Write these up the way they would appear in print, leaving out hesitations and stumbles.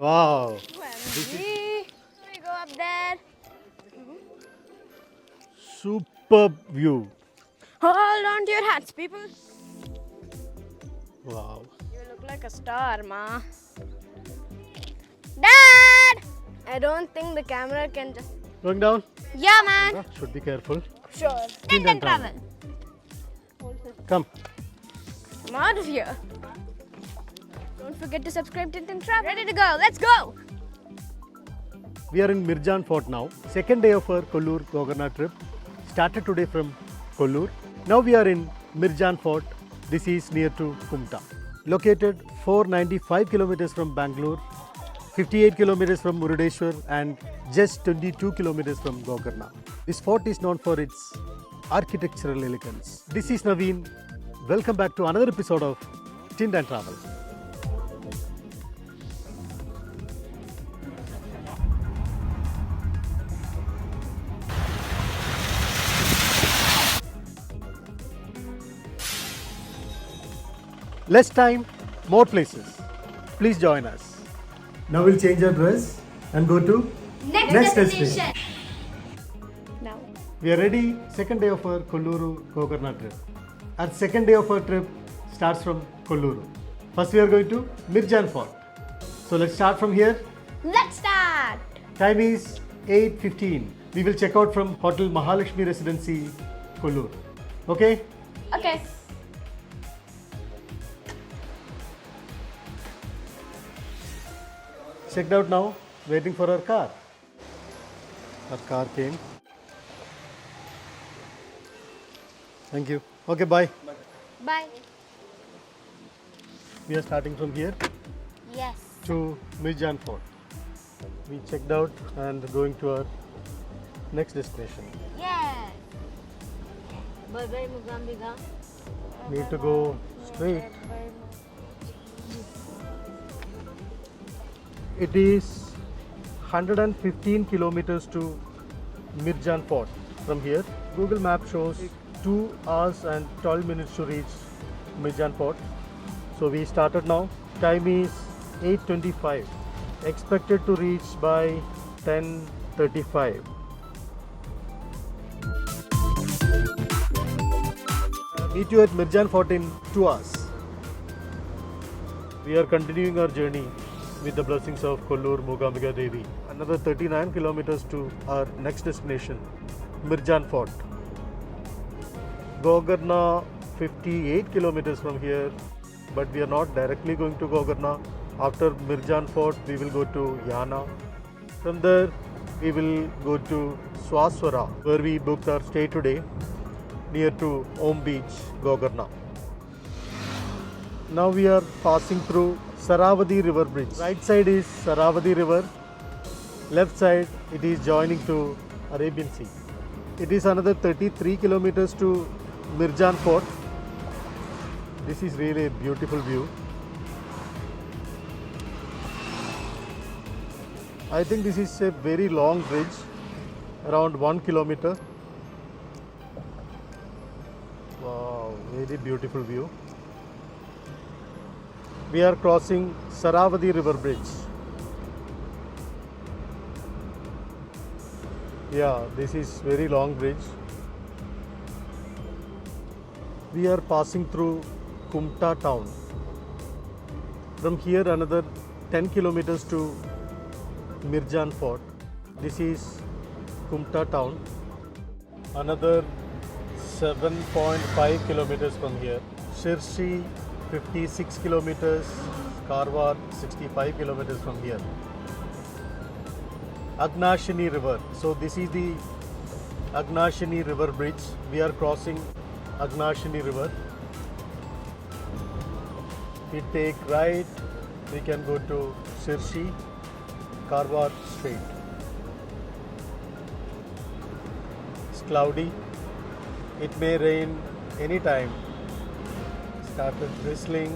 Wow. OMG. We go up there. Superb view. Hold on to your hats, people. Wow. You look like a star, Ma. Dad! I don't think the camera can just... Going down? Yeah, man. Should be careful. Sure. Tintin Travel. Come. I'm out of here. Don't forget to subscribe to Tintin Travel. Ready to go. Let's go. We are in Mirjan Fort now. Second day of our Kollur Gokarna trip. Started today from Kollur. Now we are in Mirjan Fort. This is near to Kumta. Located 495 kilometers from Bangalore, 58 kilometers from Murudeshwar and just 22 kilometers from Gokarna. This fort is known for its architectural elegance. This is Naveen. Welcome back to another episode of Tintin Travel. Less time, more places. Please join us. Now we'll change our dress and go to next destination. Now. We are ready. Second day of our Kolluru Gokarna trip. Our second day of our trip starts from Kolluru. First we are going to Mirjan Fort. So let's start from here. Let's start. Time is 8:15. We will check out from Hotel Mahalakshmi Residency, Kollur. Okay? Okay. Checked out now, waiting for our car. Our car came. Thank you. Okay, bye. Bye. We are starting from here Yes. to Mirjan Fort. We checked out and going to our next destination. Yes. Bye-bye, Mugambiga. Need to go straight. It is 115 kilometers to Mirjan Fort from here. Google Map shows 2 hours and 12 minutes to reach Mirjan Fort. So we started now. Time is 8:25. Expected to reach by 10:35. Meet you at Mirjan Fort in 2 hours. We are continuing our journey with the blessings of Kollur Mookambika Devi. Another 39 kilometers to our next destination, Mirjan Fort. Gokarna 58 kilometers from here, but we are not directly going to Gokarna. After Mirjan Fort, we will go to Yana. From there, we will go to Swaswara, where we booked our stay today, near to Om Beach, Gokarna. Now we are passing through Saravati River Bridge. Right side is Saravati River. Left side it is joining to Arabian Sea. It is another 33 kilometers to Mirjan Fort. This is really a beautiful view. I think this is a very long bridge, around 1 kilometer. Wow, very beautiful view. We are crossing Saravati River Bridge. Yeah, this is very long bridge. We are passing through Kumta town. From here another 10 kilometers to Mirjan Fort. This is Kumta town. Another 7.5 kilometers from here. Shirsi 56 kilometers, Karwar 65 kilometers from here. Agnashini River. So this is the Agnashini River Bridge. We are crossing Agnashini River. We take right, we can go to Shirsi, Karwar straight. It's cloudy. It may rain anytime. Started drizzling.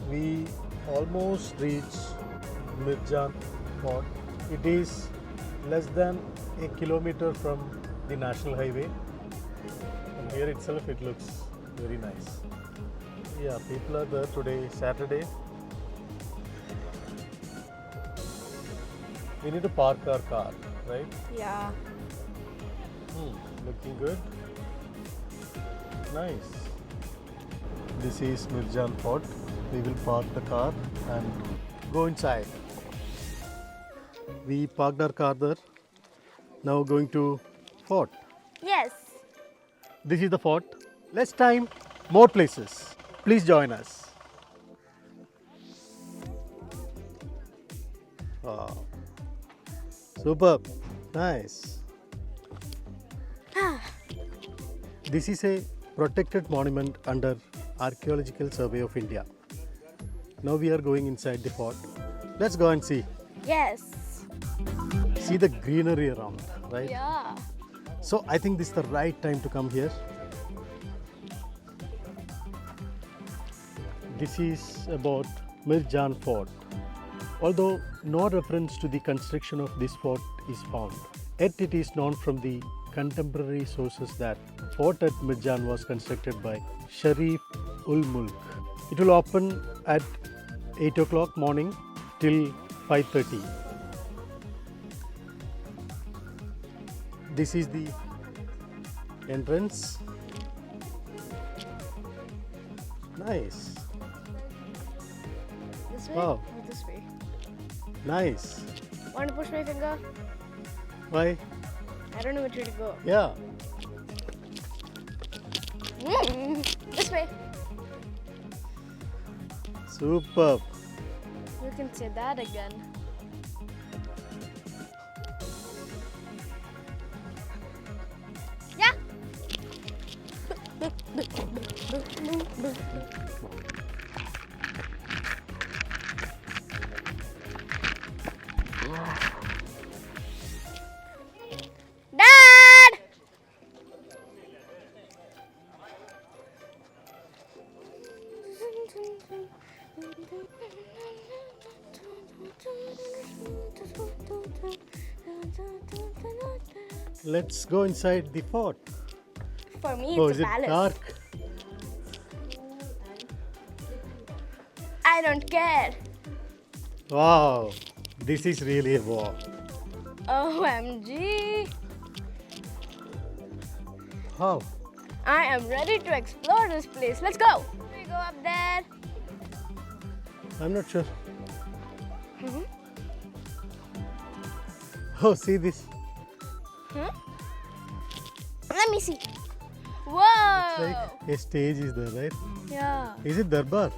We almost reached Mirjan Fort. It is less than a kilometer from the national highway. From here itself it looks very nice. Yeah, people are there today, Saturday. We need to park our car, right? Yeah. Looking good. Nice. This is Mirjan Fort. We will park the car and go inside. We parked our car there. Now going to fort. Yes. This is the fort. Less time, more places. Please join us. Wow. Superb. Nice. This is a protected monument under Archaeological Survey of India. Now we are going inside the fort. Let's go and see. Yes. See the greenery around, right? Yeah. So I think this is the right time to come here. This is about Mirjan Fort. Although no reference to the construction of this fort is found, yet it is known from the contemporary sources that fort at Mirjan was constructed by Sharif ul Mulk. It will open at 8 o'clock morning till 5:30. This is the entrance. Nice. This way Wow. or this way? Nice. Want to push my finger? Why? I don't know which way to go. Yeah. This way. Superb. You can say that again. Yeah. Dad! Let's go inside the fort. For me, Oh, it's is a it palace. dark? I don't care. Wow. This is really a wow. OMG. How? I am ready to explore this place. Let's go. We go up there. I'm not sure. Mhm. Oh, see this. Let me see. Whoa. Like a stage is there, right? Yeah. Is it Darbar?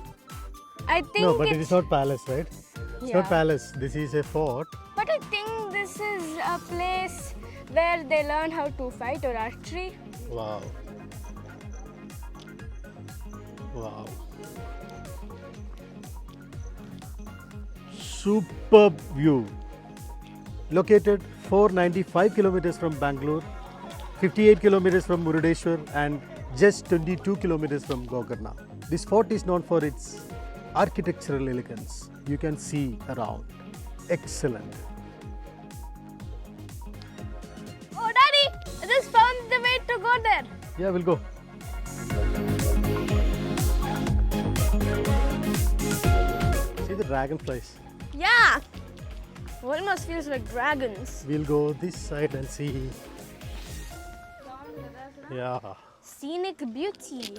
I think No, but it's, it is not palace, right? It's not Yeah. palace. This is a fort. But I think this is a place where they learn how to fight or archery. Wow. Wow. Superb view. Located 495 kilometers from Bangalore, 58 kilometers from Murudeshwar, and just 22 kilometers from Gokarna. This fort is known for its architectural elegance. You can see around. Excellent. Oh, Daddy! I just found the way to go there. Yeah, we'll go. See the dragonflies. Yeah. Almost feels like dragons. We'll go this side and see. Yeah, Scenic beauty.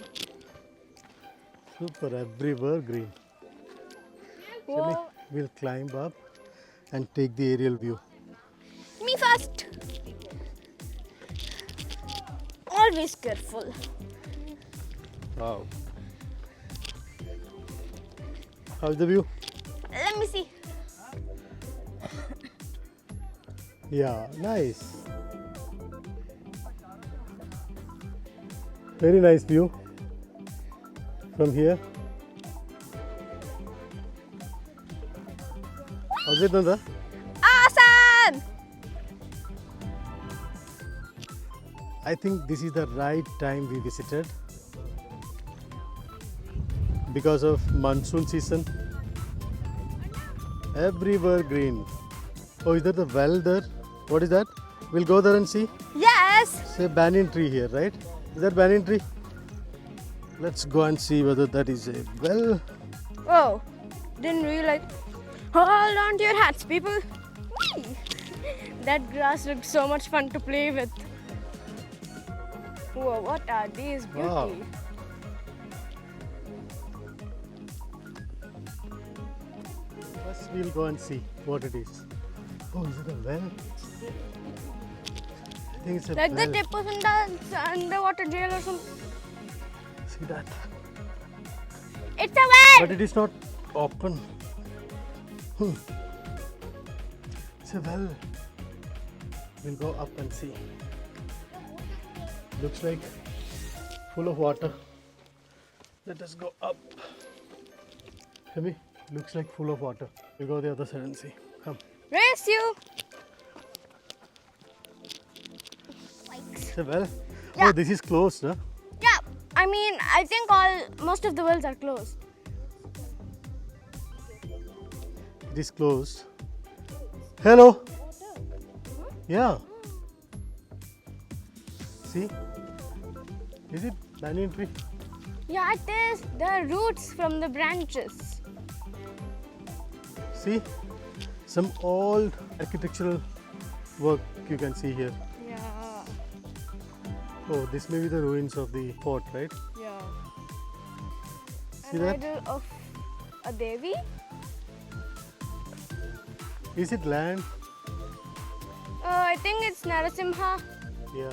super, everywhere green. Whoa. We'll climb up and take the aerial view. Me first. Always careful. Wow. How's the view? Let me see. Yeah, nice. Very nice view from here. How's it, Nanda? Awesome! I think this is the right time we visited because of monsoon season. Everywhere green. Oh, is that the well there? What is that? We'll go there and see. Yes! It's a banyan tree here, right? Is that banyan tree? Let's go and see whether that is a well. Oh, didn't realize. Hold on to your hats, people. Whee! That grass looked so much fun to play with. Whoa, what are these? Beauty. Wow. First, we'll go and see what it is. Oh, is it a well? I think it's a Like well. the Tipu Sultan's underwater jail or something. See that? It's a well! But it is not open. It's a well. We'll go up and see. Looks like full of water. Let us go up. Shami, looks like full of water. We'll go the other side and see. Come. Race you! It's a well. Yeah. Oh, this is closed, huh? Yeah, I mean, I think most of the wells are closed. It is closed. Hello. Yeah. See? Is it banyan tree? Yeah, it is. The roots from the branches. See? Some old architectural work you can see here. Yeah, Oh, this may be the ruins of the fort, right? yeah. See An that? idol of a Devi? Is it land? I think it's Narasimha. Yeah.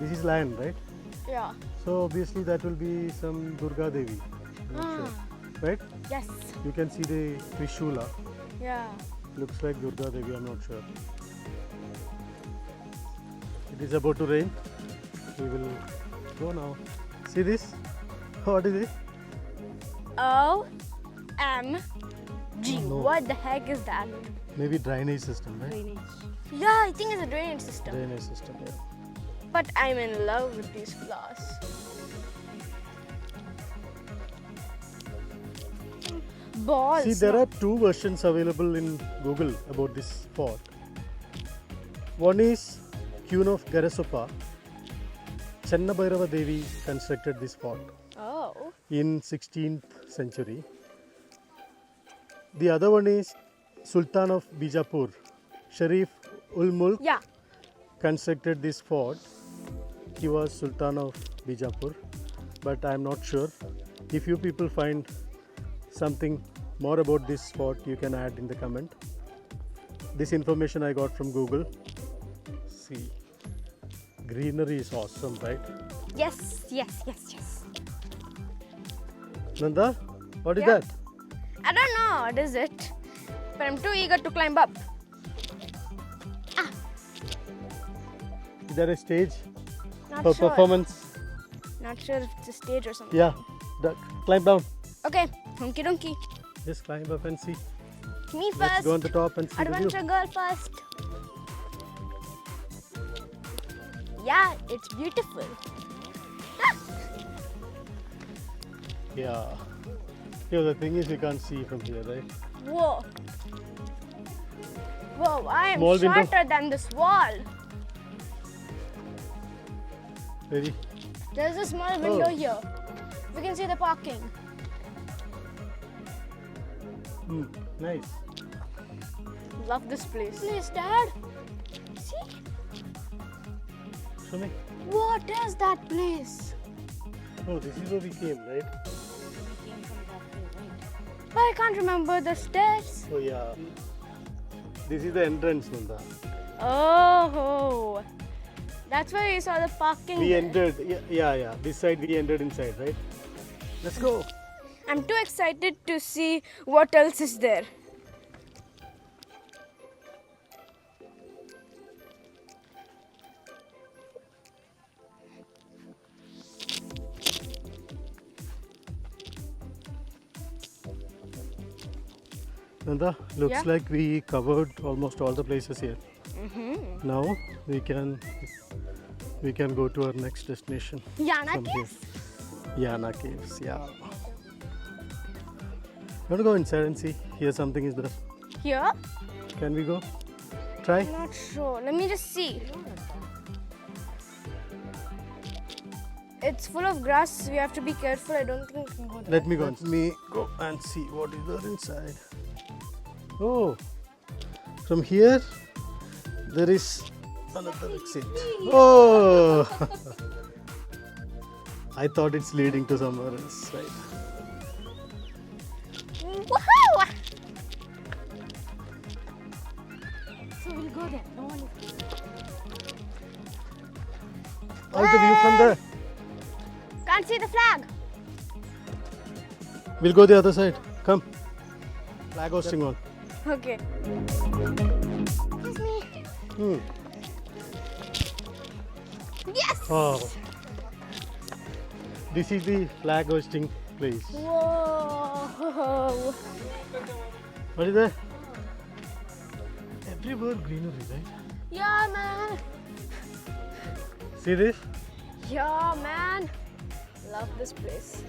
This is land, right? Yeah. So obviously that will be some Durga Devi. I'm not sure. Right? Yes. You can see the Trishula. Yeah. Looks like Durga Devi, I'm not sure. It is about to rain. We will go now. See this? What is it? OMG. No. What the heck is that? Maybe drainage system, right? Drainage. Yeah, I think it's a drainage system. Drainage system, yeah. But I'm in love with these flowers. Balls. See, there are two versions available in Google about this fort. One is Queen of Garasopa. Channabhairava Devi constructed this fort Oh. in 16th century. The other one is Sultan of Bijapur. Sharif ul Mulk Yeah. constructed this fort. He was Sultan of Bijapur, but I am not sure. If you people find something more about this fort, you can add in the comment. This information I got from Google. See, greenery is awesome, right? Yes, yes, yes, yes. Nanda, what is Yeah. that? I don't know what is it, but I'm too eager to climb up. Is there a stage Not for sure. performance? Not sure if it's a stage or something. Yeah, climb down. Okay, hunky donkey. Just climb up and see. Me Let's first. go on the top and see the Adventure view. girl first. Yeah, it's beautiful. Yeah. Yeah, the thing is, you can't see from here, right? Whoa. Whoa, I am Small window. shorter than this wall. Very. There's a small window Oh. here. We can see the parking. Nice. Love this place. Please, Dad. See? Show me. What is that place? Oh, this is where we came, right? I can't remember the stairs. Oh, yeah. This is the entrance, Nanda. Oh, that's where we saw the parking. We entered. Yeah. This side we entered inside, right? Let's go. I'm too excited to see what else is there. Nanda, looks Yeah. like we covered almost all the places here. Now we can go to our next destination. Yana from here. Caves? Yana Caves, yeah. Want to go inside and see? Here something is there. Here? Can we go? Try? Not sure. Let me just see. It's full of grass. We have to be careful. I don't think we can go there. Let me go. Let me go and see what is there inside. Oh, from here there is another exit. Oh, I thought it's leading to somewhere else, right? Woohoo! So we'll go there. No one is. How's the view from there? Can't see the flag. We'll go the other side. Come. Flag hosting on. Okay. Excuse me. Hmm. Yes. Oh. This is the flag hosting place. Whoa. What is that? Everywhere greenery, right? Yeah, man. See this? Yeah, man. Love this place.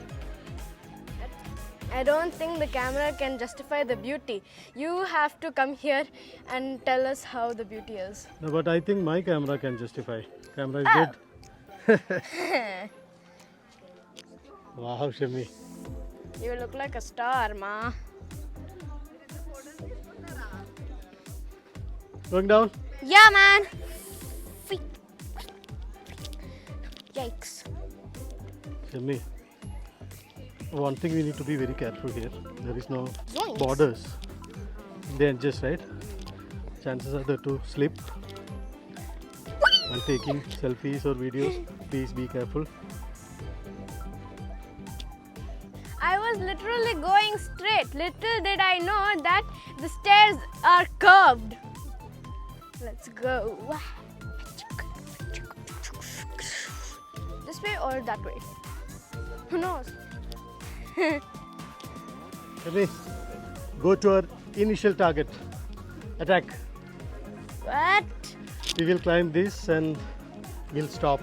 I don't think the camera can justify the beauty. You have to come here and tell us how the beauty is. No, but I think my camera can justify. Camera is Oh. good. Wow, Shami. You look like a star, ma. Going down? Yeah, man. Yikes. Shami. One thing we need to be very careful here. There is no Yoinks. borders. They adjust, right? Chances are there to slip. While taking selfies or videos, please be careful. I was literally going straight. Little did I know that the stairs are curved. Let's go. This way or that way? Who knows? Shami, go to our initial target. Attack. What? We will climb this and we'll stop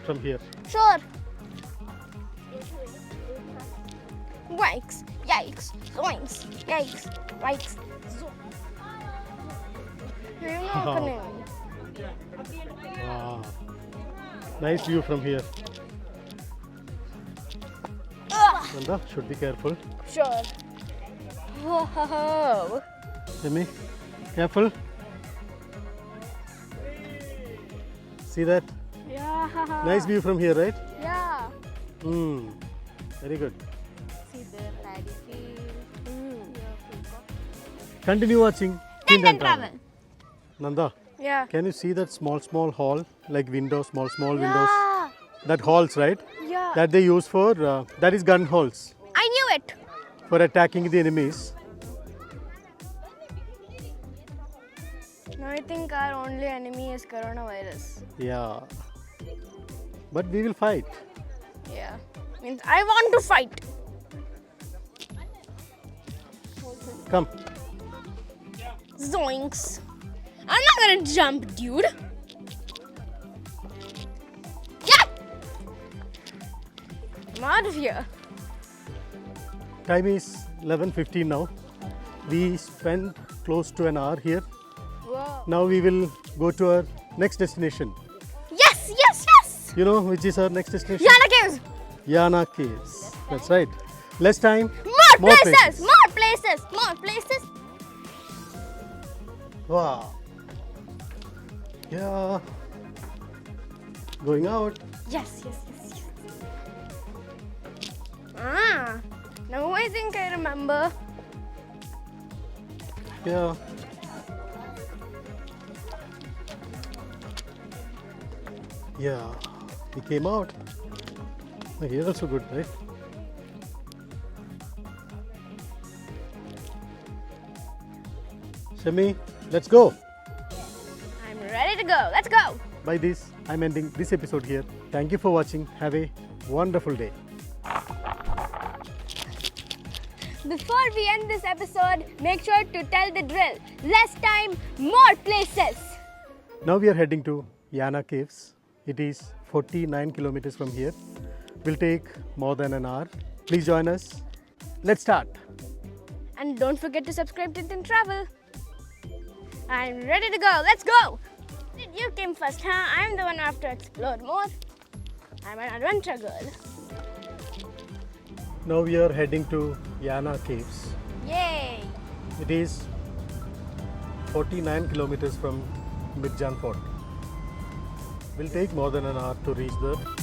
from here. Sure. Yikes, yikes, zoinks, yikes, yikes, Wow. Nice view from here. Nanda, should be careful. Sure. Whoa. Shami, careful. See that? Yeah. Nice view from here, right? Yeah. Hmm. Very good. See the paddy field. Continue watching Kind and Travel. Nanda, Yeah. can you see that small hall, like windows, small windows? Yeah. That halls, right? Yeah. That they use for, that is gun halls I knew it. for attacking the enemies. Now I think our only enemy is coronavirus. Yeah. But we will fight. Yeah. Means I want to fight. Come. Zoinks. I'm not gonna jump, dude. Yeah. I'm out of here. Time is 11:15 now. We spent close to an hour here. Whoa. Now we will go to our next destination. Yes, yes, yes. You know which is our next destination? Yana Caves. Yana Caves. That's right. Less time. More places. More places. More places. Wow. Yeah. Going out. Yes, yes, yes, yes. Ah. Now I think I remember. Yeah. Yeah. We came out. Oh, here also good, right? Shami, let's go. I'm ready to go. Let's go. By this, I'm ending this episode here. Thank you for watching. Have a wonderful day. Before we end this episode, make sure to tell the drill. Less time, more places. Now we are heading to Yana Caves. It is 49 kilometers from here. Will take more than an hour. Please join us. Let's start. And don't forget to subscribe to Tin Travel. I'm ready to go. Let's go. You came first, huh? I'm the one who have to explore more. I'm an adventure girl. Now we are heading to Yana Caves. Yay! It is 49 kilometers from Mirjan Fort. Will take more than an hour to reach there.